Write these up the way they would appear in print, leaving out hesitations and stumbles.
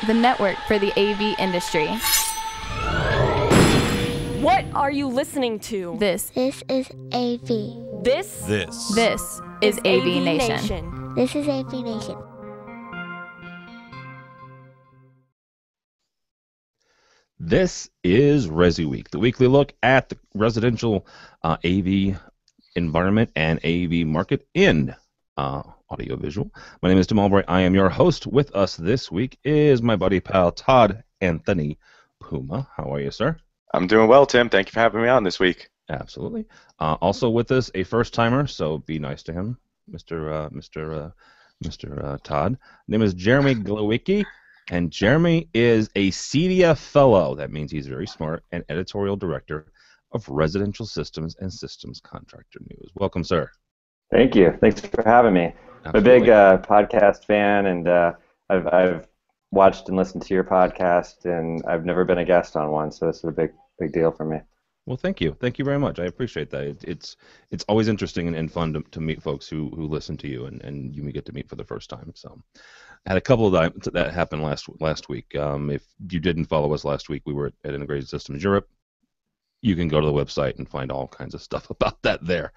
the network for the AV industry. What are you listening to? This is AV. This is AV Nation. This is AV Nation. This is ResiWeek, the weekly look at the residential AV environment and AV market in audiovisual. My name is Tim Albright. I am your host. With us this week is my buddy pal Todd Anthony Puma. How are you, sir? I'm doing well, Tim. Thank you for having me on this week. Absolutely. Also with us, a first-timer, so be nice to him, Mr. Todd. Name is Jeremy Glowicki, and Jeremy is a CEDIA fellow. That means he's very smart and editorial director of Residential Systems and Systems Contractor News. Welcome, sir. Thank you. Thanks for having me. Absolutely. I'm a big podcast fan, and I've watched and listened to your podcast, and I've never been a guest on one, so this is a big deal for me. Well, thank you. Thank you very much. I appreciate that. It's always interesting and fun to meet folks who listen to you and you get to meet for the first time. So I had a couple of that happened last week. If you didn't follow us last week, we were at Integrated Systems Europe. You can go to the website and find all kinds of stuff about that there.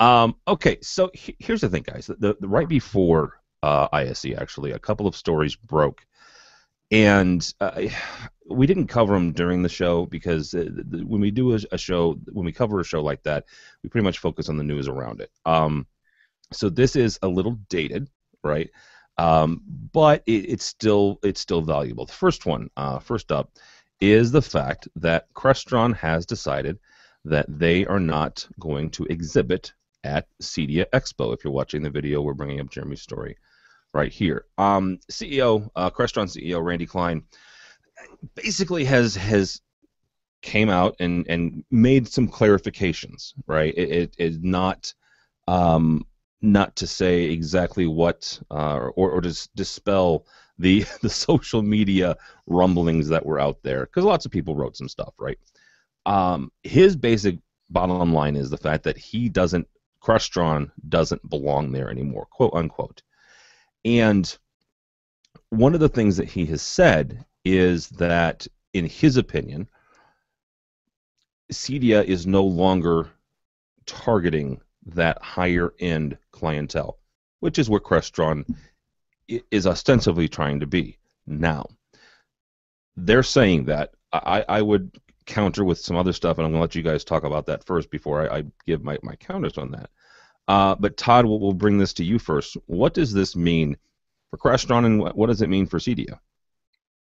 Okay, so here's the thing, guys. The right before ISE, actually, a couple of stories broke. And we didn't cover them during the show because when we do a show, when we cover a show like that, we pretty much focus on the news around it. So this is a little dated, right? But it's still valuable. The first up, is the fact that Crestron has decided that they are not going to exhibit at CEDIA Expo. If you're watching the video, we're bringing up Jeremy's story right here. Crestron CEO Randy Klein basically has came out and made some clarifications, right? It is not to say exactly what or to dispel the social media rumblings that were out there, because lots of people wrote some stuff, right? His basic bottom line is the fact that Crestron doesn't belong there anymore, quote unquote. And one of the things that he has said is that, in his opinion, CEDIA is no longer targeting that higher-end clientele, which is what Crestron is ostensibly trying to be now. They're saying that. I would counter with some other stuff, and I'm going to let you guys talk about that first before I give my counters on that. But Todd, we'll bring this to you first. What does this mean for Crestron, and what does it mean for CEDIA?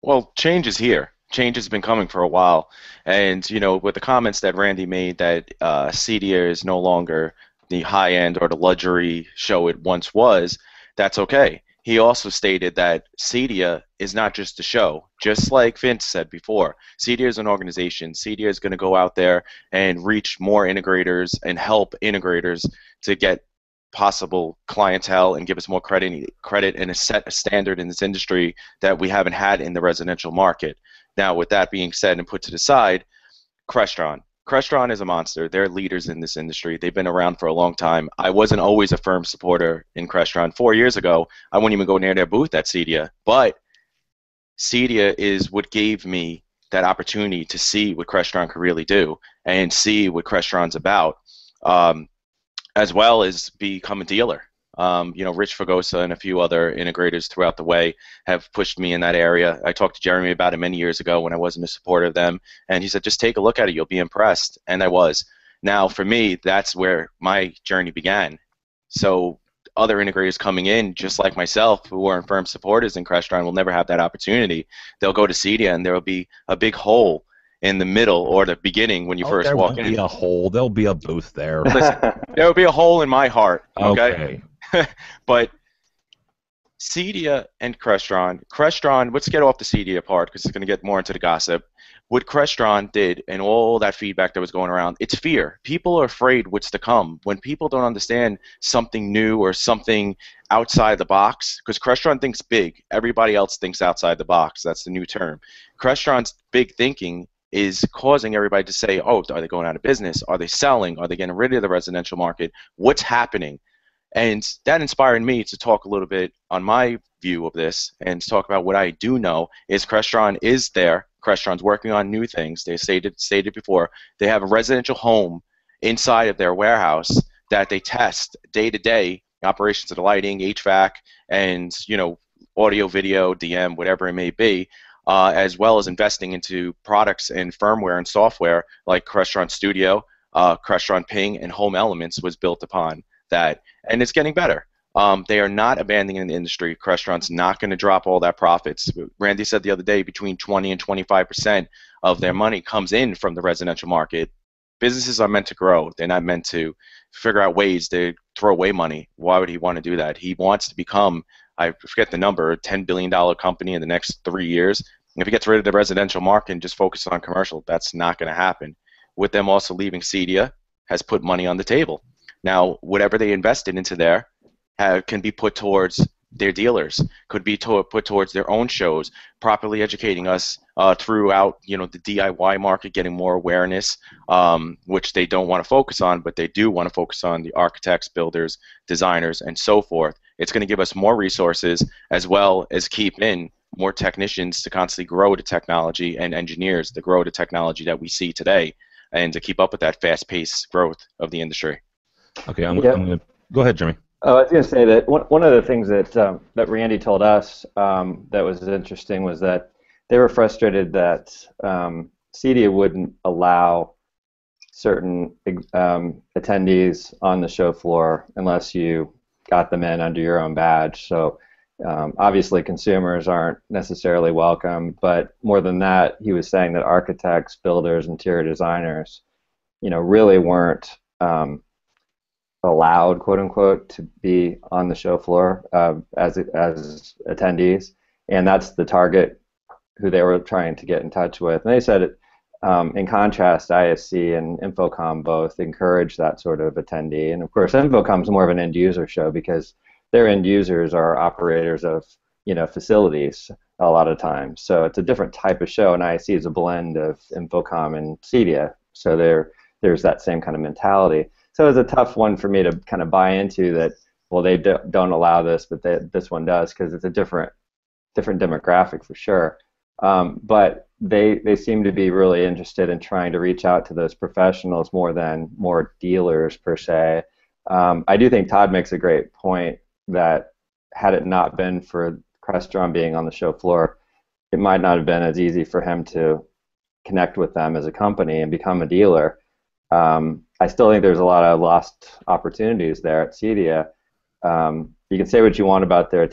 Well, change is here. Change has been coming for a while, and with the comments that Randy made that CEDIA is no longer the high-end or the luxury show it once was, that's okay. He also stated that CEDIA is not just a show. Just like Vince said before, CEDIA is an organization. CEDIA is going to go out there and reach more integrators and help integrators to get possible clientele and give us more credit and set a standard in this industry that we haven't had in the residential market. Now, with that being said and put to the side, Crestron. Crestron is a monster. They're leaders in this industry. They've been around for a long time. I wasn't always a firm supporter in Crestron. 4 years ago, I wouldn't even go near their booth at CEDIA. But CEDIA is what gave me that opportunity to see what Crestron could really do and see what Crestron's about, as well as become a dealer. Rich Fagosa and a few other integrators throughout the way have pushed me in that area. I talked to Jeremy about it many years ago when I wasn't a supporter of them, and he said, just take a look at it, you'll be impressed, and I was. Now, for me, that's where my journey began. So other integrators coming in, just like myself, who weren't firm supporters in Crestron, will never have that opportunity. They'll go to CEDIA, and there will be a big hole in the middle or the beginning when you first walk in. There won't be a hole. There'll be a booth there. Listen, there will be a hole in my heart, okay? But CEDIA and Crestron, let's get off the CEDIA part because it's going to get more into the gossip. What Crestron did and all that feedback that was going around, it's fear. People are afraid what's to come. When people don't understand something new or something outside the box, because Crestron thinks big, everybody else thinks outside the box. That's the new term. Crestron's big thinking is causing everybody to say, oh, are they going out of business? Are they selling? Are they getting rid of the residential market? What's happening? And that inspired me to talk a little bit on my view of this and to talk about what I do know is Crestron is there. Crestron's working on new things. They stated before. They have a residential home inside of their warehouse that they test day to day, operations of the lighting, HVAC, and audio, video, DM, whatever it may be, as well as investing into products and firmware and software like Crestron Studio, Crestron Ping, and Home Elements was built upon that, and it's getting better. They are not abandoning the industry. Crestron's not going to drop all that profits. Randy said the other day between 20 and 25% of their money comes in from the residential market. Businesses are meant to grow. They're not meant to figure out ways to throw away money. Why would he want to do that? He wants to become, I forget the number, a $10 billion company in the next 3 years. If he gets rid of the residential market and just focuses on commercial, that's not going to happen. With them also leaving, CEDIA has put money on the table. Now, whatever they invested into there can be put towards their dealers, could be put towards their own shows, properly educating us throughout the DIY market, getting more awareness, which they don't want to focus on, but they do want to focus on the architects, builders, designers, and so forth. It's going to give us more resources as well as keep in more technicians to constantly grow the technology and engineers to grow the technology that we see today and to keep up with that fast-paced growth of the industry. Okay, I'm gonna go ahead, Jimmy. I was going to say that one of the things that that Randy told us that was interesting was that they were frustrated that CEDIA wouldn't allow certain attendees on the show floor unless you got them in under your own badge. So obviously consumers aren't necessarily welcome, but more than that, he was saying that architects, builders, interior designers, really weren't allowed, quote unquote, to be on the show floor as attendees, and that's the target who they were trying to get in touch with. And they said, in contrast, ISC and Infocom both encourage that sort of attendee, and of course, Infocom's more of an end user show because their end users are operators of facilities a lot of times. So it's a different type of show, and ISC is a blend of Infocom and CEDIA. So there's that same kind of mentality. So it was a tough one for me to kind of buy into that, well, they don't allow this, but this one does, because it's a different demographic for sure. But they seem to be really interested in trying to reach out to those professionals more dealers per se. I do think Todd makes a great point that had it not been for Crestron being on the show floor, it might not have been as easy for him to connect with them as a company and become a dealer. I still think there's a lot of lost opportunities there at CEDIA. You can say what you want about their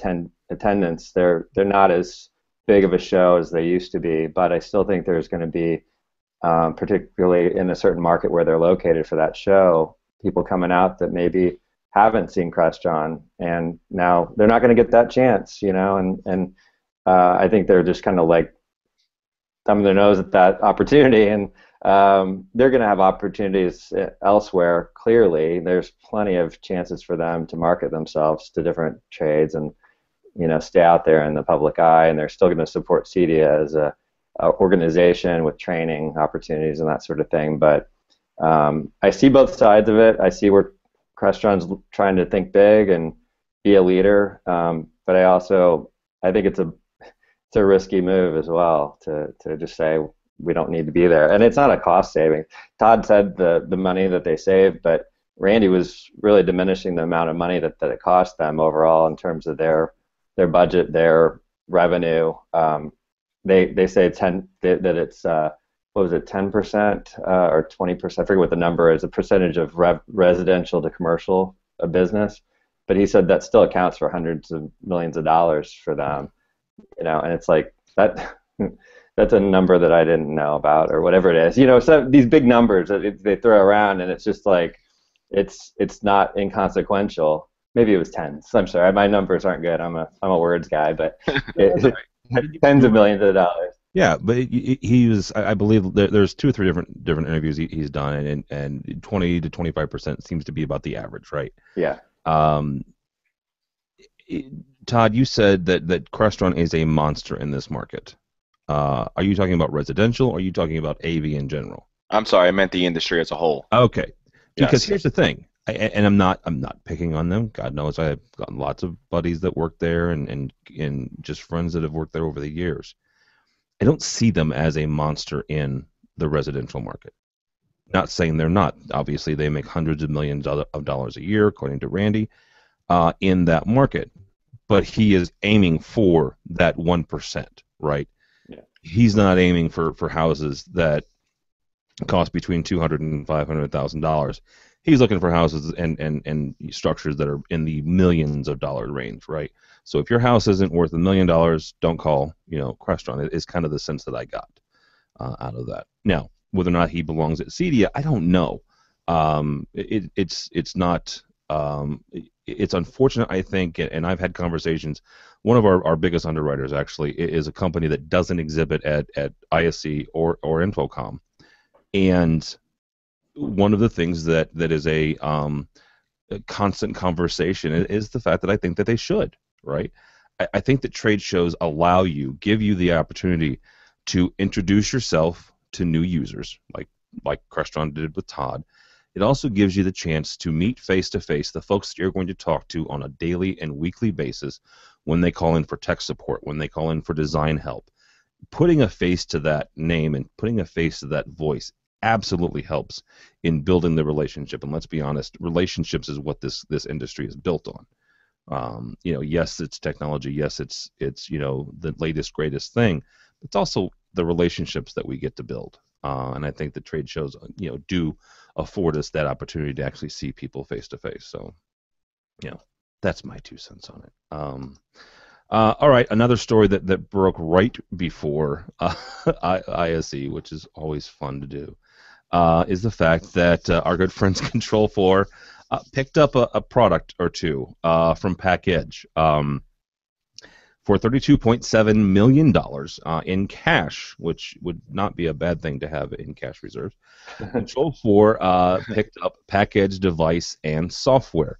attendance. They're not as big of a show as they used to be, but I still think there's going to be, particularly in a certain market where they're located for that show, people coming out that maybe haven't seen Crestron, and now they're not going to get that chance, and I think they're just kind of like thumbing their nose at that opportunity, and they're going to have opportunities elsewhere. Clearly, there's plenty of chances for them to market themselves to different trades and stay out there in the public eye, and they're still going to support CEDIA as a organization with training opportunities and that sort of thing. But I see both sides of it. I see where Crestron's trying to think big and be a leader, but I think it's a risky move as well to just say we don't need to be there, and it's not a cost saving. Todd said the money that they saved, but Randy was really diminishing the amount of money that it cost them overall in terms of their budget, their revenue. They say that it's what was it, 10% or 20%? I forget what the number is. A percentage of residential to commercial business, but he said that still accounts for hundreds of millions of dollars for them. And it's like that. That's a number that I didn't know about, or whatever it is. So these big numbers that they throw around, and it's just like it's not inconsequential. Maybe it was tens. I'm sorry, my numbers aren't good. I'm a words guy, but tens of millions of dollars. Yeah, but he was. I believe there's 2 or 3 different interviews he's done, and 20 to 25% seems to be about the average, right? Yeah. Todd, you said that Crestron is a monster in this market. Are you talking about residential, or are you talking about AV in general? I'm sorry, I meant the industry as a whole. Okay, because Yes. Here's the thing. and I'm not picking on them. God knows I've got lots of buddies that work there and just friends that have worked there over the years. I don't see them as a monster in the residential market. Not saying they're not. Obviously, they make hundreds of millions of dollars a year, according to Randy, in that market. But he is aiming for that 1%, right? Yeah. He's not aiming for houses that cost between $200,000 and $500,000. He's looking for houses and structures that are in the millions of dollar range, right? So if your house isn't worth $1 million, don't call, Crestron. It's kind of the sense that I got out of that. Now, whether or not he belongs at CEDIA, I don't know. It's not. It's unfortunate, I think, and I've had conversations. One of our biggest underwriters actually is a company that doesn't exhibit at ISC or Infocom, and one of the things that is a constant conversation is the fact that I think that they should, right? I think that trade shows give you the opportunity to introduce yourself to new users, like Crestron did with Todd. It also gives you the chance to meet face-to-face the folks that you're going to talk to on a daily and weekly basis when they call in for tech support, when they call in for design help. Putting a face to that name and putting a face to that voice absolutely helps in building the relationship. And let's be honest, relationships is what this industry is built on. Yes, it's technology. Yes, it's the latest, greatest thing. It's also the relationships that we get to build. And I think the trade shows, do afford us that opportunity to actually see people face to face. So, that's my 2 cents on it. All right, another story that broke right before ISE, which is always fun to do, is the fact that our good friends Control 4 picked up a product or two from Package for $32.7 million in cash, which would not be a bad thing to have in cash reserves. Control 4 picked up Package device and software.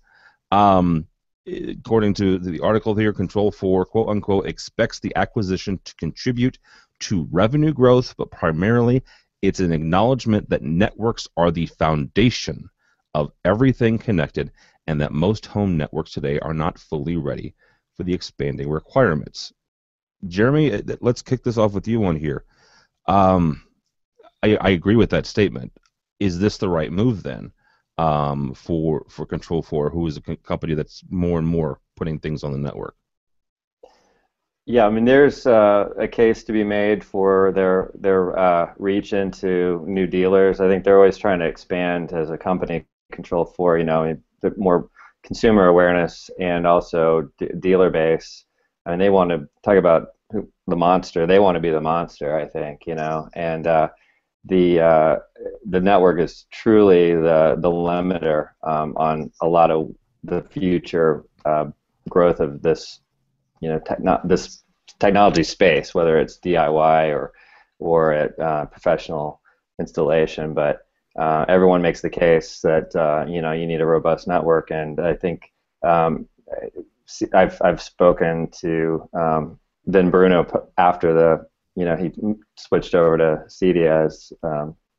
According to the article here, Control 4, quote unquote, expects the acquisition to contribute to revenue growth, but primarily it's an acknowledgement that networks are the foundation of everything connected and that most home networks today are not fully ready for the expanding requirements. Jeremy, let's kick this off with you on here. I agree with that statement. Is this the right move then for Control 4, who is a company that's more and more putting things on the network? Yeah, I mean, there's a case to be made for their reach into new dealers. I think they're always trying to expand as a company. Control 4, more consumer awareness and also dealer base. I mean, they want to talk about the monster. They want to be the monster, I think, and the network is truly the limiter on a lot of the future growth of this, this technology space, whether it's DIY or at professional installation. But everyone makes the case that you need a robust network, and I think I've spoken to Vin Bruno after he switched over to CEDIA as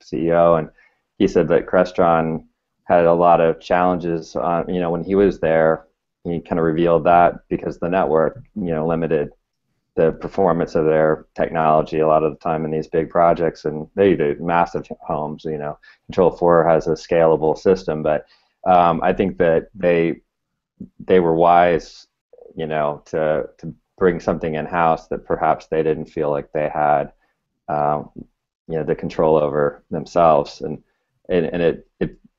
CEO, and he said that Crestron had a lot of challenges on, when he was there. He kind of revealed that because the network limited the performance of their technology a lot of the time in these big projects, and they do massive homes. Control 4 has a scalable system, but I think that they were wise, to bring something in house that perhaps they didn't feel like they had, the control over themselves, and they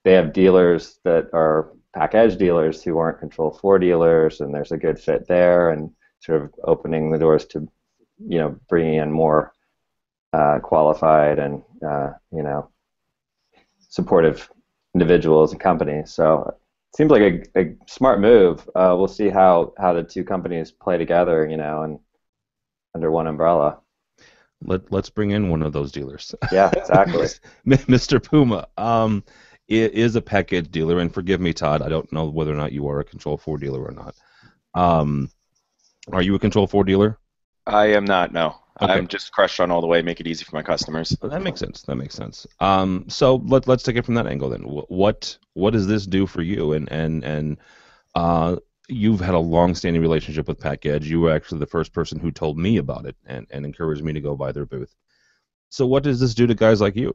have dealers that are Package dealers who aren't Control 4 dealers, and there's a good fit there, and sort of opening the doors to, bringing in more qualified and, supportive individuals and companies. So it seems like a smart move. We'll see how the two companies play together, and under one umbrella. Let's bring in one of those dealers. Yeah, exactly. Mr. Puma is a Package dealer, and forgive me, Todd, I don't know whether or not you are a Control 4 dealer or not. Are you a Control 4 dealer? I am not, no. Okay. I'm just Crestron all the way, make it easy for my customers. That makes sense. That makes sense. So let's take it from that angle then. What does this do for you? And you've had a long-standing relationship with Package. You were actually the first person who told me about it and encouraged me to go by their booth. So what does this do to guys like you?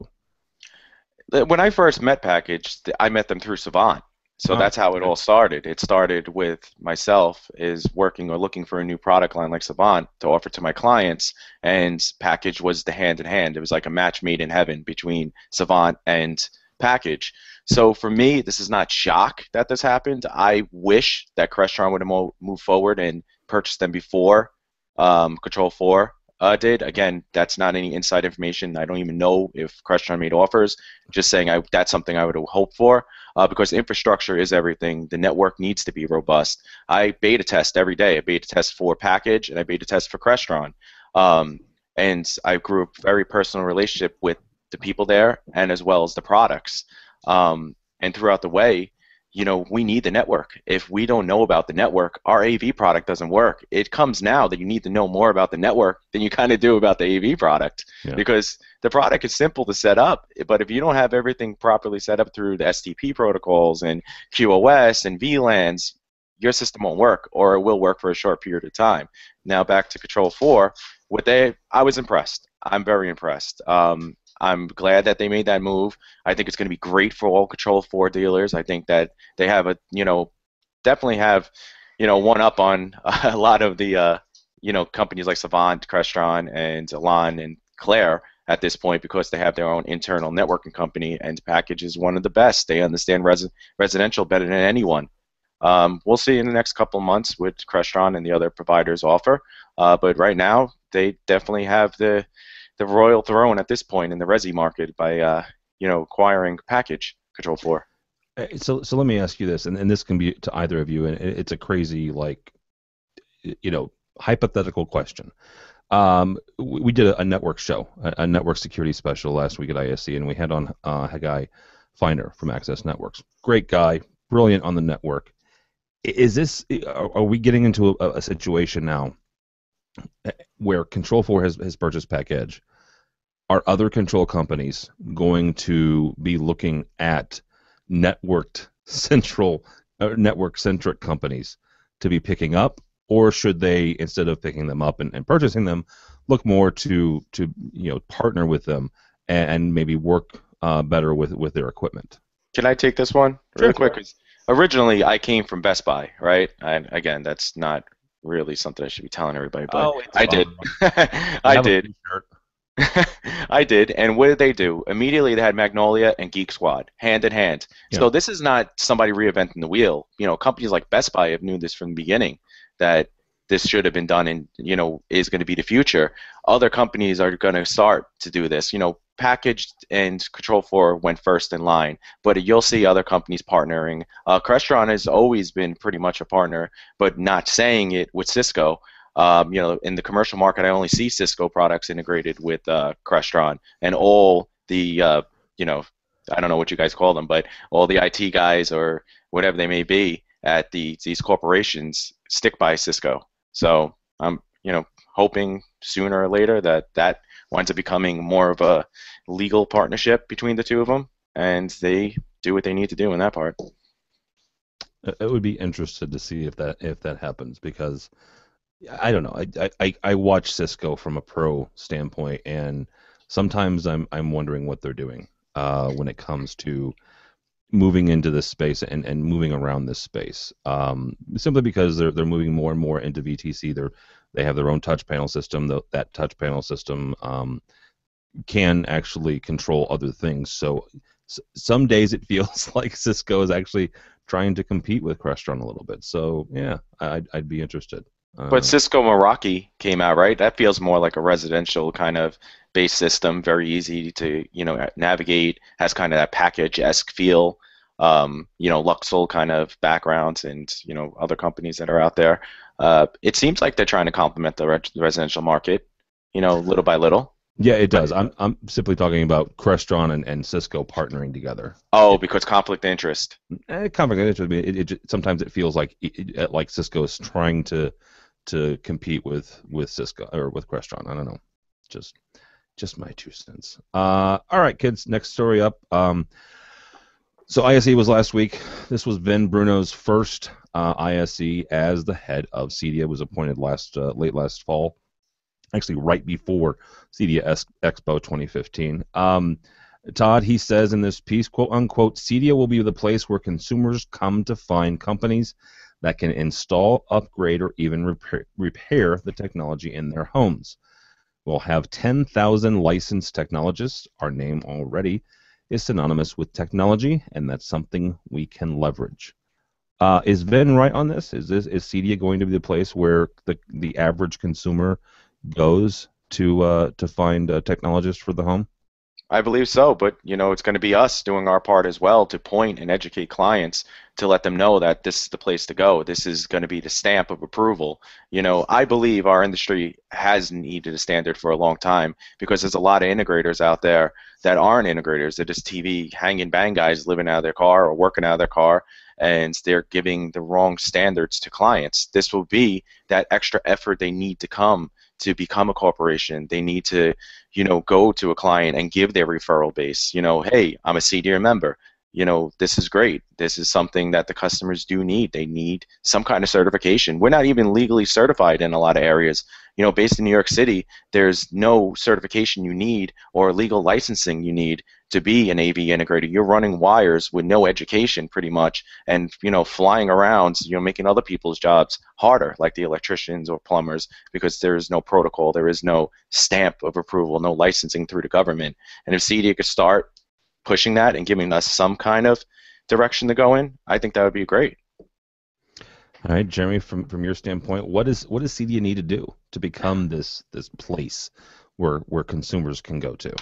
When I first met Package, I met them through Savant. So that's how it all started. It started with myself is working or looking for a new product line like Savant to offer to my clients, and Package was the hand in hand. It was like a match made in heaven between Savant and Package. So for me, this is not shock that this happened. I wish that Crestron would have moved forward and purchased them before Control 4 did. Again, that's not any inside information. I don't even know if Crestron made offers. Just saying that's something I would have hoped for because infrastructure is everything. The network needs to be robust. I beta test every day. I beta test for Package and I beta test for Crestron. And I grew a very personal relationship with the people there and as well as the products. And throughout the way, we need the network. If we don't know about the network, our AV product doesn't work. It comes now that you need to know more about the network than you kind of do about the AV product because the product is simple to set up. But if you don't have everything properly set up through the STP protocols and QoS and VLANs, your system won't work, or it will work for a short period of time. Now back to Control 4, I was impressed. I'm very impressed. I'm glad that they made that move. I think it's going to be great for all Control 4 dealers. I think that they have definitely have, one up on a lot of the, companies like Savant, Crestron, and Elan and Claire at this point because they have their own internal networking company, and Package is one of the best. They understand residential better than anyone. We'll see in the next couple of months what Crestron and the other providers offer, but right now they definitely have the royal throne at this point in the resi market by acquiring Package Control 4. So let me ask you this, and this can be to either of you, and it's a crazy hypothetical question. We did a network show, a network security special last week at ISC, and we had on Haggai Feiner from Access Networks. Great guy, brilliant on the network. Are we getting into a situation now where Control 4 has purchased Package? Are other control companies going to be looking at network-centric companies to be picking up, or should they, instead of picking them up and purchasing them, look more to partner with them and maybe work better with their equipment? Can I take this one really quick? 'Cause originally, I came from Best Buy, right? And again, that's not really something I should be telling everybody, but I did. I did. I did, and what did they do? Immediately they had Magnolia and Geek Squad, hand in hand. Yeah. So this is not somebody reinventing the wheel. Companies like Best Buy have knew this from the beginning, that this should have been done and, is going to be the future. Other companies are going to start to do this. Package and Control 4 went first in line, but you'll see other companies partnering. Crestron has always been pretty much a partner, but not saying it with Cisco. In the commercial market, I only see Cisco products integrated with Crestron, and all the, I don't know what you guys call them, but all the IT guys or whatever they may be at these corporations stick by Cisco. So I'm, hoping sooner or later that winds up becoming more of a legal partnership between the two of them, and they do what they need to do in that part. I would be interested to see if that happens, because I don't know. I watch Cisco from a pro standpoint, and sometimes I'm wondering what they're doing when it comes to moving into this space and moving around this space. Simply because they're moving more and more into VTC. They have their own touch panel system. That touch panel system can actually control other things. So some days it feels like Cisco is actually trying to compete with Crestron a little bit. So yeah, I'd be interested. But Cisco Meraki came out, right? That feels more like a residential kind of base system, very easy to navigate, has kind of that package-esque feel, Luxol kind of backgrounds, and other companies that are out there. It seems like they're trying to complement the residential market, little by little. Yeah, it does. I'm simply talking about Crestron and Cisco partnering together. Oh, because conflict of interest. Conflict of interest. Sometimes it feels like Cisco is trying to compete with Cisco or with Crestron. I don't know. just my 2 cents. All right, kids. Next story up. So ISE was last week. This was Vin Bruno's first ISE as the head of CEDIA. Was appointed late last fall, actually right before CEDIA Expo 2015. Todd, he says in this piece, quote unquote, CEDIA will be the place where consumers come to find companies that can install, upgrade, or even repair the technology in their homes. We'll have 10,000 licensed technologists. Our name already is synonymous with technology, and that's something we can leverage. Is Vin right on this? Is CEDIA going to be the place where the average consumer goes to find a technologist for the home? I believe so, but it's going to be us doing our part as well to point and educate clients to let them know that this is the place to go. This is going to be the stamp of approval. I believe our industry has needed a standard for a long time because there's a lot of integrators out there that aren't integrators. They're just TV hang and bang guys living out of their car or working out of their car, and they're giving the wrong standards to clients. This will be that extra effort they need to come to become a corporation. They need to, go to a client and give their referral base. Hey, I'm a CEDIA member. This is great. This is something that the customers do need. They need some kind of certification. We're not even legally certified in a lot of areas. Based in New York City, there's no certification you need or legal licensing you need to be an AV integrator. You're running wires with no education pretty much, and flying around, making other people's jobs harder, like the electricians or plumbers, because there is no protocol, there is no stamp of approval, no licensing through the government. And if CEDIA could start pushing that and giving us some kind of direction to go in, I think that would be great. All right, Jeremy, from your standpoint, what does CEDIA need to do to become this place where consumers can go to?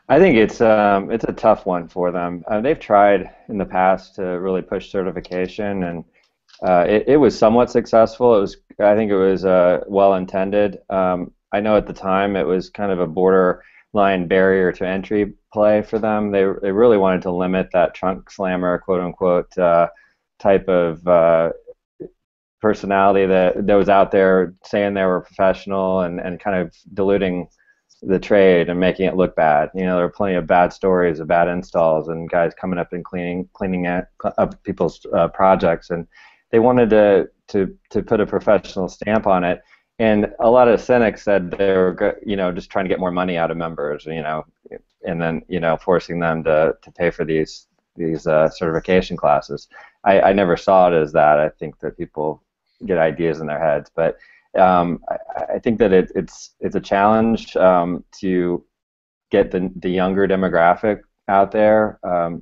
I think it's a tough one for them. They've tried in the past to really push certification, and it was somewhat successful. I think it was well intended. I know at the time it was kind of a borderline barrier to entry play for them. They really wanted to limit that trunk slammer, quote unquote, type of personality that was out there saying they were professional and kind of diluting the trade and making it look bad. There were plenty of bad stories of bad installs and guys coming up and cleaning up people's projects, and they wanted to put a professional stamp on it. And a lot of cynics said they were, just trying to get more money out of members, and then, forcing them to pay for these certification classes. I never saw it as that. I think that people get ideas in their heads, but I think that it's a challenge to get the younger demographic out there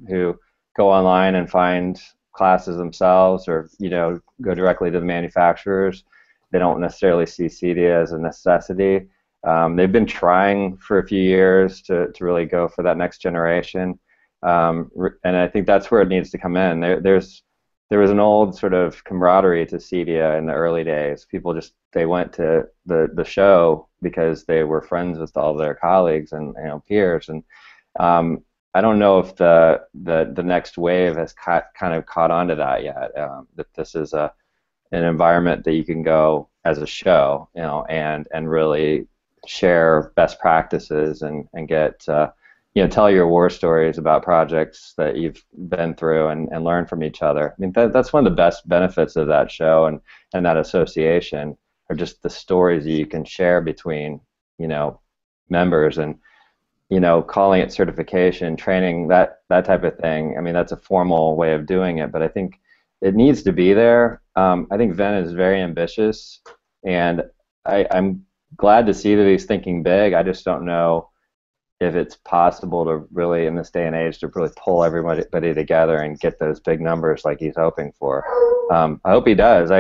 who go online and find classes themselves, or go directly to the manufacturers. They don't necessarily see CEDIA as a necessity. They've been trying for a few years to really go for that next generation, and I think that's where it needs to come in. There was an old sort of camaraderie to CEDIA in the early days. People they went to the show because they were friends with all their colleagues and peers. And I don't know if the next wave has kind of caught on to that yet. That this is an environment that you can go as a show, and really share best practices and get tell your war stories about projects that you've been through and learn from each other. I mean, that's one of the best benefits of that show and that association, are just the stories that you can share between members, and calling it certification, training, that type of thing. I mean, that's a formal way of doing it, but I think it needs to be there. I think Vin is very ambitious, and I'm glad to see that he's thinking big. I just don't know if it's possible to really, in this day and age, to really pull everybody together and get those big numbers like he's hoping for. I hope he does.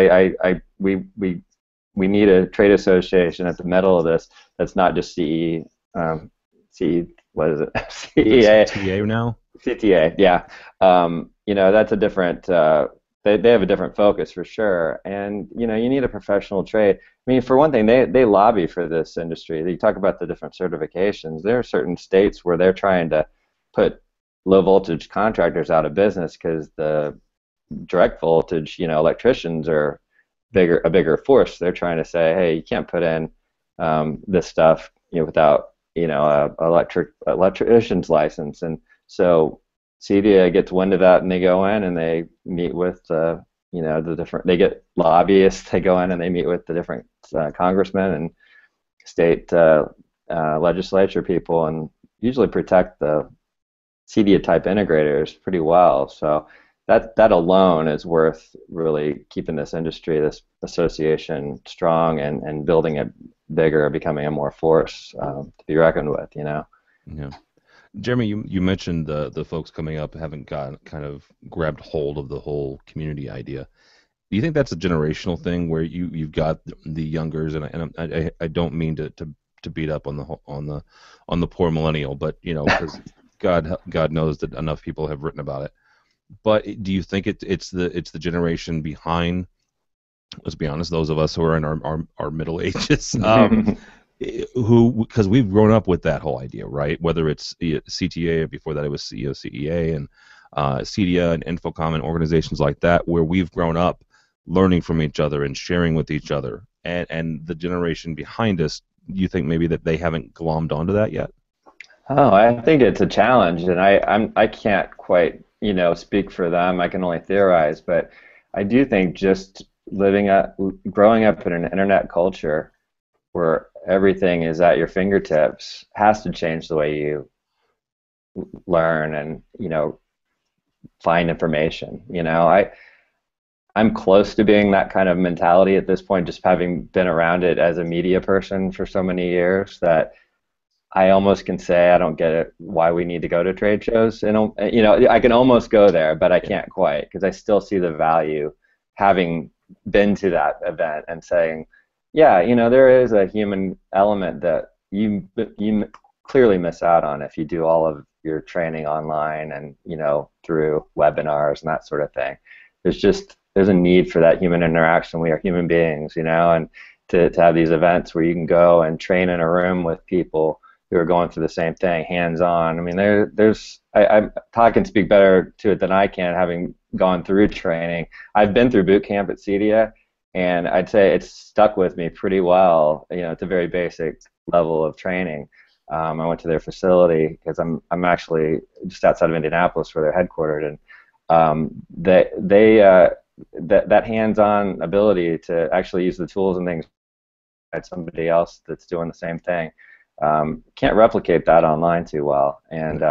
We need a trade association at the middle of this that's not just CE. What is it? CEA. CTA now. CTA. Yeah. That's a different. They have a different focus for sure, and you need a professional trade. I mean, for one thing, they lobby for this industry. You talk about the different certifications. There are certain states where they're trying to put low voltage contractors out of business because the direct voltage, electricians are a bigger force. They're trying to say, hey, you can't put in this stuff without a electrician's license. And so CEDIA gets wind of that, and they go in and they meet with the different. They get lobbyists. They go in and they meet with the different congressmen and state legislature people, and usually protect the CEDIA type integrators pretty well. So that alone is worth really keeping this industry, this association, strong and building it bigger, becoming a more force to be reckoned with. Yeah. Jeremy, you mentioned the folks coming up haven't kind of grabbed hold of the whole community idea. Do you think that's a generational thing where you've got the youngers, and I don't mean to beat up on the poor millennial, but because God knows that enough people have written about it. But do you think it's the generation behind? Let's be honest, those of us who are in our middle ages, because we've grown up with that whole idea, right? Whether it's CTA, before that it was CEDIA and CEDIA and Infocom and organizations like that, where we've grown up learning from each other and sharing with each other, and the generation behind us, do you think maybe that they haven't glommed onto that yet? Oh, I think it's a challenge, and I can't quite speak for them. I can only theorize, but I do think just growing up in an internet culture where everything is at your fingertips has to change the way you learn and find information. I'm close to being that kind of mentality at this point, just having been around it as a media person for so many years, that I almost can say I don't get it why we need to go to trade shows. And I can almost go there, but I can't quite, because I still see the value having been to that event and saying, yeah, there is a human element that you clearly miss out on if you do all of your training online and through webinars and that sort of thing. There's a need for that human interaction. We are human beings, and to have these events where you can go and train in a room with people who are going through the same thing, hands-on. I mean, Todd can speak better to it than I can, having gone through training. I've been through boot camp at CEDIA, and I'd say it's stuck with me pretty well. It's a very basic level of training. I went to their facility because I'm actually just outside of Indianapolis where they're headquartered, and that hands-on ability to actually use the tools and things by somebody else that's doing the same thing. Can't replicate that online too well, and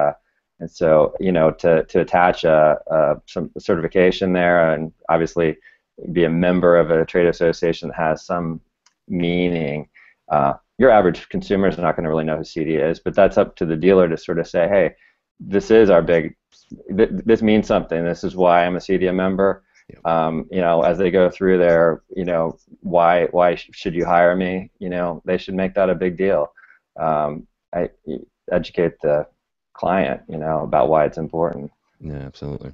so to attach some certification there, and obviously be a member of a trade association that has some meaning. Your average consumer is not going to really know who CEDIA is, but that's up to the dealer to sort of say, hey, this is our this means something. This is why I'm a CEDIA member. As they go through there, why should you hire me? They should make that a big deal. I educate the client, about why it's important. Yeah, absolutely.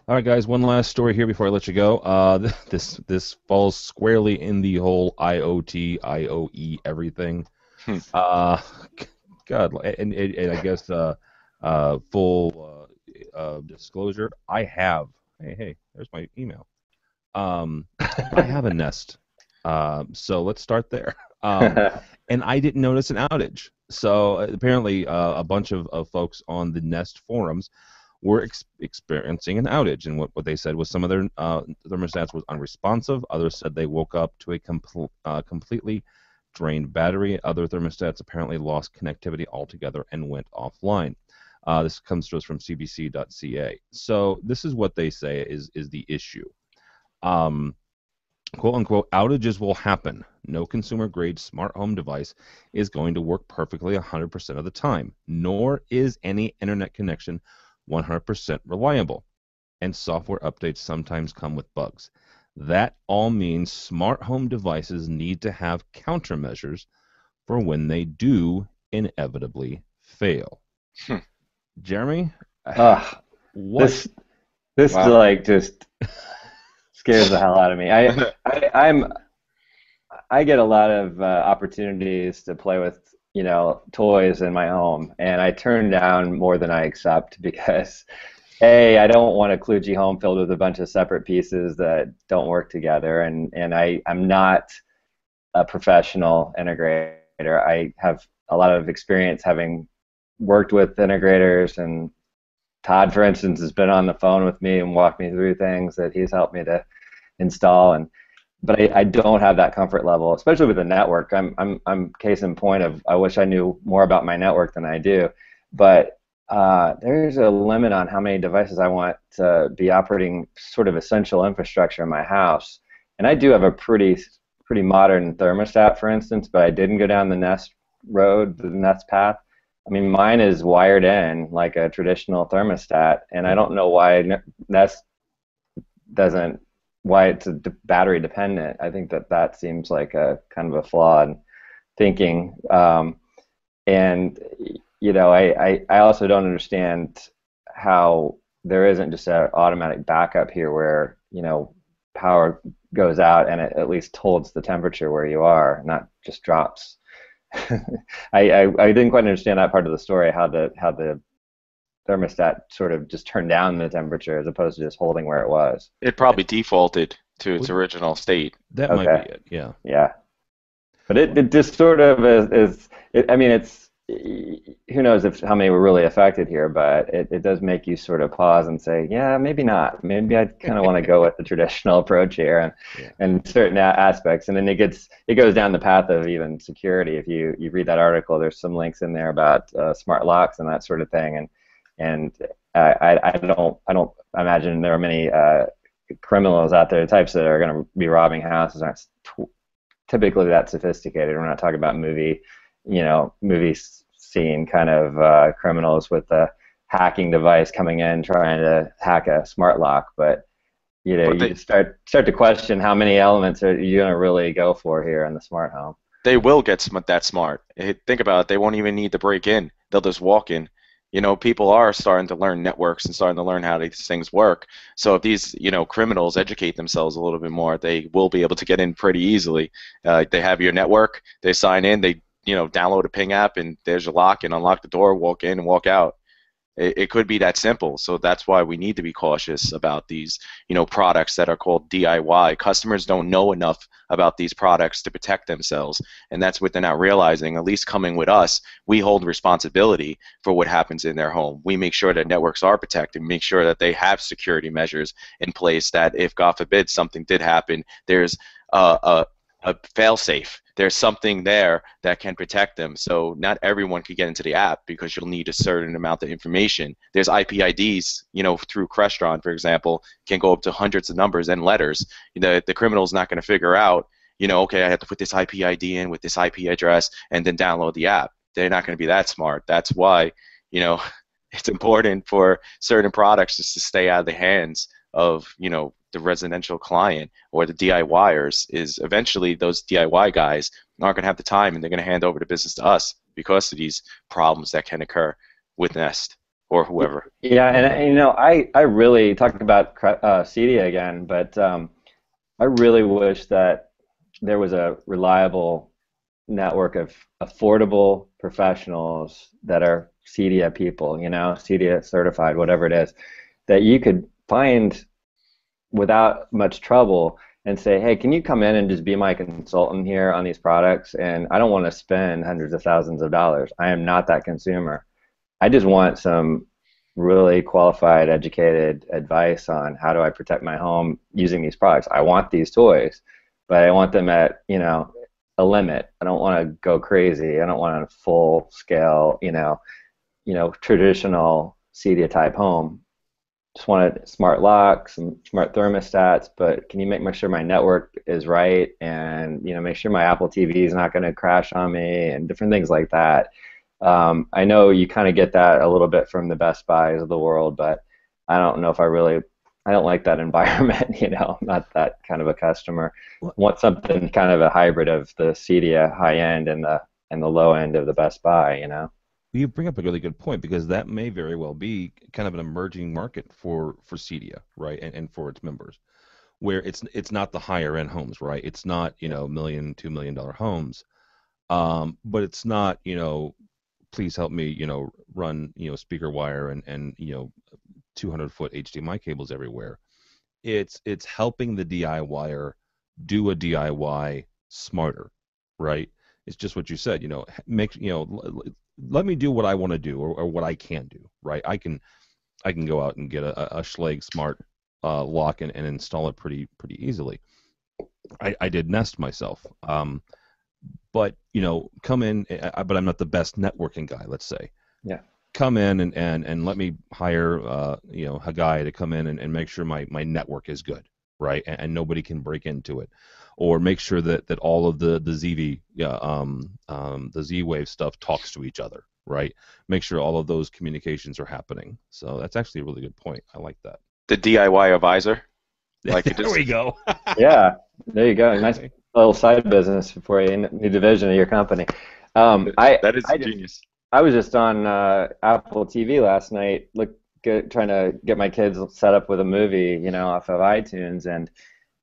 All right, guys. One last story here before I let you go. This falls squarely in the whole IoT, IOE, everything. God, and I guess full disclosure. I have. Hey, there's my email. I have a Nest. So let's start there. And I didn't notice an outage. So apparently a bunch of folks on the Nest forums were experiencing an outage. And what they said was some of their thermostats was unresponsive. Others said they woke up to a completely drained battery. Other thermostats apparently lost connectivity altogether and went offline. This comes to us from cbc.ca. So this is what they say is the issue. Quote unquote, outages will happen. No consumer grade smart home device is going to work perfectly 100% of the time, nor is any internet connection 100% reliable. And software updates sometimes come with bugs. That all means smart home devices need to have countermeasures for when they do inevitably fail. Jeremy? What? This wow. Like just scares the hell out of me. I get a lot of opportunities to play with toys in my home, and I turn down more than I accept because I don't want a kludgy home filled with a bunch of separate pieces that don't work together, and I'm not a professional integrator. integrator. I have a lot of experience having worked with integrators, and Todd, for instance, has been on the phone with me and walked me through things that he's helped me to install. But I don't have that comfort level, especially with the network. I'm case in point of I wish I knew more about my network than I do. But there's a limit on how many devices I want to be operating sort of essential infrastructure in my house. And I do have a pretty modern thermostat, for instance, but I didn't go down the Nest road, the Nest path. I mean, mine is wired in like a traditional thermostat, and I don't know why Nest doesn't, why it's battery dependent. I think that seems like a kind of a flawed thinking. And I also don't understand how there isn't just an automatic backup here where power goes out and it at least holds the temperature where you are, not just drops. I didn't quite understand that part of the story, how the thermostat sort of just turned down the temperature as opposed to just holding where it was. It probably defaulted to its original state. That might be it. Yeah. Yeah. But it just sort of is. I mean, it's, who knows how many were really affected here, but it does make you sort of pause and say, yeah, maybe not. Maybe I kind of want to go with the traditional approach here and certain aspects. And then it goes down the path of even security. If you read that article, there's some links in there about smart locks and that sort of thing. And I don't imagine there are many criminals out there, the types that are going to be robbing houses aren't typically that sophisticated. We're not talking about movie scene kind of criminals with a hacking device coming in trying to hack a smart lock, but you start to question how many elements are you going to really go for here in the smart home. They will get that smart. Think about it. They won't even need to break in. They'll just walk in. People are starting to learn networks and starting to learn how these things work. So if these, criminals educate themselves a little bit more, they will be able to get in pretty easily. They have your network. They sign in. They download a Ping app, and there's your lock, and unlock the door, walk in and walk out. It could be that simple. So that's why we need to be cautious about these, products that are called DIY. Customers don't know enough about these products to protect themselves, and that's what they're not realizing. At least coming with us, we hold responsibility for what happens in their home. We make sure that networks are protected, make sure that they have security measures in place, that if, God forbid, something did happen, there's a fail-safe. There's something there that can protect them. So not everyone can get into the app because you'll need a certain amount of information. There's IP IDs, through Crestron, for example, can go up to hundreds of numbers and letters. The criminal's not going to figure out, okay, I have to put this IP ID in with this IP address and then download the app. They're not going to be that smart. That's why, it's important for certain products just to stay out of the hands of, the residential client or the DIYers. Is eventually those DIY guys aren't going to have the time, and they're going to hand over the business to us because of these problems that can occur with Nest or whoever. Yeah, and I really talked about CEDIA again, but I really wish that there was a reliable network of affordable professionals that are CEDIA people, CEDIA certified, whatever it is, that you could find without much trouble and say, hey, can you come in and just be my consultant here on these products? And I don't want to spend hundreds of thousands of dollars. I am not that consumer. I just want some really qualified, educated advice on how do I protect my home using these products. I want these toys, but I want them at, a limit. I don't want to go crazy. I don't want a full scale, traditional CEDIA type home. Just wanted smart locks and smart thermostats, but can you make sure my network is right, and make sure my Apple TV is not going to crash on me, and different things like that. I know you kind of get that a little bit from the Best Buys of the world, but I don't know if I don't like that environment. Not that kind of a customer. I want something kind of a hybrid of the CEDIA high end and the low end of the Best Buy. You bring up a really good point, because that may very well be kind of an emerging market for CEDIA, right, and for its members, where it's not the higher end homes, right? It's not $1 million, $2 million homes, but it's not please help me run speaker wire and 200-foot HDMI cables everywhere. It's helping the DIYer do a DIY smarter, right? it's just what you said. Let me do what I want to do or what I can do. Right? I can go out and get a Schlage Smart lock and install it pretty easily. I did Nest myself. But come in. But I'm not the best networking guy. Let's say. Yeah. Come in and let me hire a guy to come in and make sure my network is good, right? And nobody can break into it, or make sure that all of the Z-Wave stuff talks to each other, right? Make sure all of those communications are happening. So that's actually a really good point. I like that. The DIY advisor. There we go. Yeah, there you go. Nice little side business for a new division of your company. That is genius. I was just on Apple TV last night, trying to get my kids set up with a movie, off of iTunes, and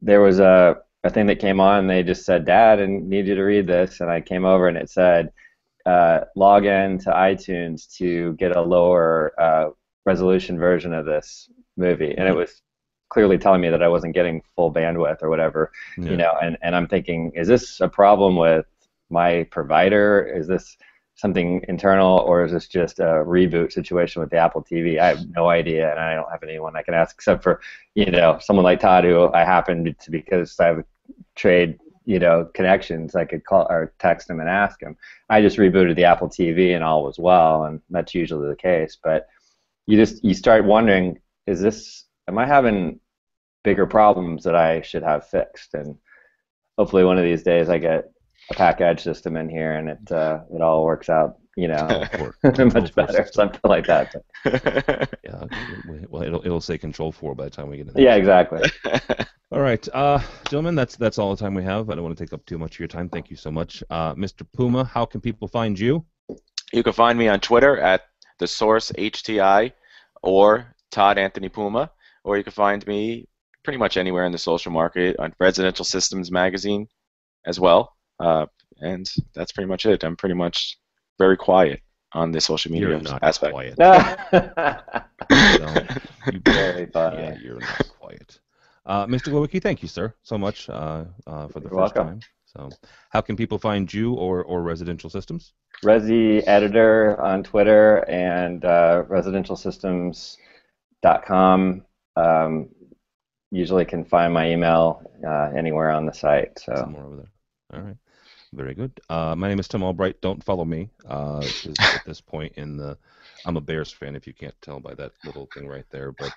there was a thing that came on. And they just said, "Dad, I need you to read this," and I came over and it said, "Log in to iTunes to get a lower resolution version of this movie," and it was clearly telling me that I wasn't getting full bandwidth or whatever, and I'm thinking, is this a problem with my provider? Is this something internal, or is this just a reboot situation with the Apple TV? I have no idea, and I don't have anyone I can ask except for, someone like Todd, who I happen to, because I have trade, connections, I could call or text him and ask him. I just rebooted the Apple TV and all was well, and that's usually the case. But you start wondering, am I having bigger problems that I should have fixed? And hopefully one of these days I get a pack edge system in here and it all works out, much better, something like that. Yeah, well, it'll say Control 4 by the time we get in there. Yeah, exactly. All right, gentlemen, that's all the time we have. I don't want to take up too much of your time. Thank you so much, Mr. Puma. How can people find you? You can find me on Twitter at @thesourcehti or Todd Anthony Puma, or you can find me pretty much anywhere in the social market on Residential Systems Magazine as well. And that's pretty much it. I'm pretty much very quiet on the social media You're not aspect. Quiet. Very funny. Yeah, you're not quiet. Mr. Glowicki, thank you, sir, so much for the You're first welcome. time. So, how can people find you or Residential Systems? Resi Editor on Twitter and residentialsystems.com. Usually can find my email anywhere on the site. So. Somewhere over there. All right. Very good. My name is Tim Albright. Don't follow me. 'Cause at this point I'm a Bears fan, if you can't tell by that little thing right there. But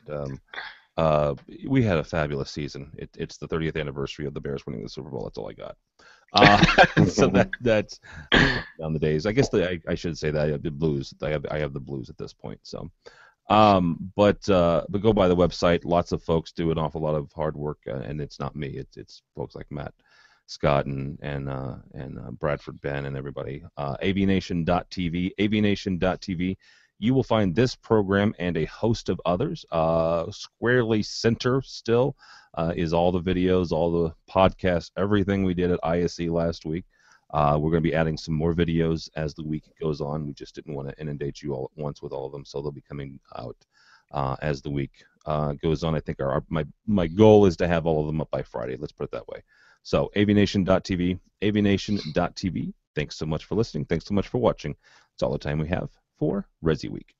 we had a fabulous season. It's the 30th anniversary of the Bears winning the Super Bowl. That's all I got. So that's on the days. I guess I should say that I have the Blues. I have the Blues at this point. So, but go by the website. Lots of folks do an awful lot of hard work, and it's not me. It's folks like Matt, Scott, and Bradford, Ben, and everybody. avnation.tv, avnation.tv. You will find this program and a host of others. Squarely center still is all the videos, all the podcasts, everything we did at ISE last week. We're going to be adding some more videos as the week goes on. We just didn't want to inundate you all at once with all of them, so they'll be coming out as the week goes on. I think my goal is to have all of them up by Friday. Let's put it that way. So avnation.tv, avnation.tv. Thanks so much for listening. Thanks so much for watching. That's all the time we have for ResiWeek.